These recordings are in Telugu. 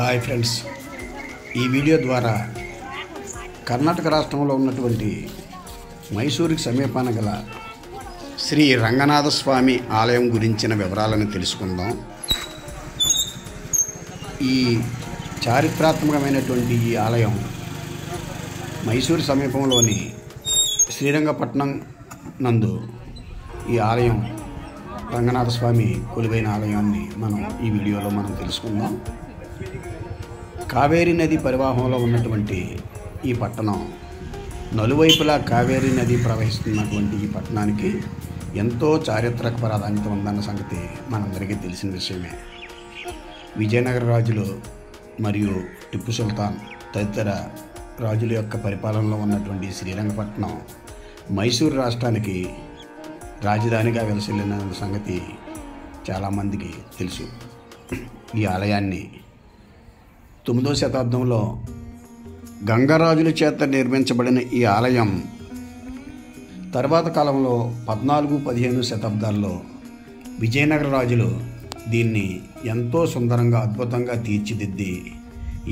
హాయ్ ఫ్రెండ్స్, ఈ వీడియో ద్వారా కర్ణాటక రాష్ట్రంలో ఉన్నటువంటి మైసూరుకి సమీపాన గల శ్రీ రంగనాథ స్వామి ఆలయం గురించిన వివరాలను తెలుసుకుందాం. ఈ చారిత్రాత్మకమైనటువంటి ఈ ఆలయం మైసూరు సమీపంలోని శ్రీరంగపట్నం నందు ఈ ఆలయం రంగనాథ స్వామి కొలువైన ఆలయాన్ని ఈ వీడియోలో మనం తెలుసుకుందాం. కావేరీ నది పరివాహంలో ఉన్నటువంటి ఈ పట్టణం నలువైపులా కావేరీ నది ప్రవహిస్తున్నటువంటి ఈ పట్టణానికి ఎంతో చారిత్రక ప్రాధాన్యత ఉందన్న సంగతి మనందరికీ తెలిసిన విషయమే. విజయనగర రాజులు మరియు టిప్పు సుల్తాన్ తదితర రాజుల యొక్క పరిపాలనలో ఉన్నటువంటి శ్రీరంగపట్నం మైసూరు రాష్ట్రానికి రాజధానిగా వెలసిల్లిన సంగతి చాలామందికి తెలుసు. ఈ ఆలయాన్ని 9వ శతాబ్దంలో గంగరాజుల చేత నిర్మించబడిన ఈ ఆలయం తర్వాత కాలంలో 14-15 శతాబ్దాల్లో విజయనగర రాజులు దీన్ని ఎంతో సుందరంగా అద్భుతంగా తీర్చిదిద్ది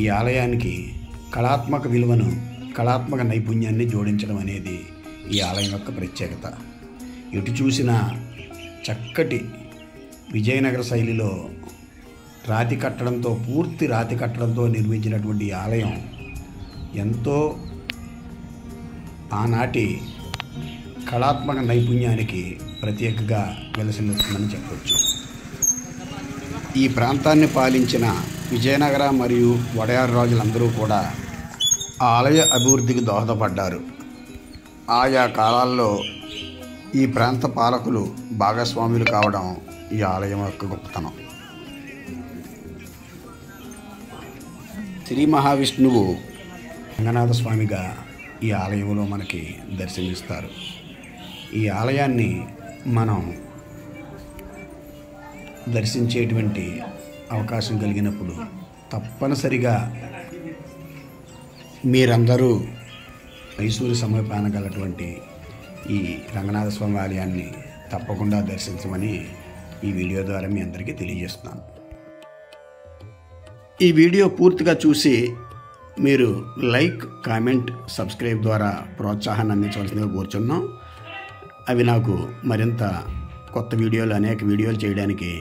ఈ ఆలయానికి కళాత్మక విలువను కళాత్మక నైపుణ్యాన్ని జోడించడం అనేది ఈ ఆలయం యొక్క ప్రత్యేకత. ఎటు చూసినా చక్కటి విజయనగర శైలిలో పూర్తి రాతి కట్టడంతో నిర్మించినటువంటి ఈ ఆలయం ఎంతో ఆనాటి కళాత్మక నైపుణ్యానికి ప్రత్యేకగా వెలసిల్లుతుందని చెప్పవచ్చు. ఈ ప్రాంతాన్ని పాలించిన విజయనగర మరియు వడయార్ రాజులందరూ కూడా ఆలయ అభివృద్ధికి దోహదపడ్డారు. ఆయా కాలాల్లో ఈ ప్రాంత పాలకులు భాగస్వాములు కావడం ఈ ఆలయం యొక్క గొప్పతనం. శ్రీ మహావిష్ణువు రంగనాథ స్వామిగా ఈ ఆలయంలో మనకి దర్శనమిస్తారు. ఈ ఆలయాన్ని మనం దర్శించేటువంటి అవకాశం కలిగినప్పుడు తప్పనిసరిగా మీరందరూ మైసూరు సమీపాన గలటువంటి ఈ రంగనాథ స్వామి ఆలయాన్ని తప్పకుండా దర్శించమని ఈ వీడియో ద్వారా మీ అందరికీ తెలియజేస్తున్నాను. ఈ వీడియో పూర్తిగా చూసి మీరు లైక్, కామెంట్, సబ్స్క్రైబ్ ద్వారా ప్రోత్సాహాన్ని అందించవలసిందిగా కోరుచున్నాం. అవి నాకు మరింత అనేక వీడియోలు చేయడానికి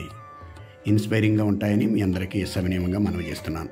ఇన్స్పైరింగ్గా ఉంటాయని మీ అందరికీ సవినయంగా మనవి చేస్తున్నాను.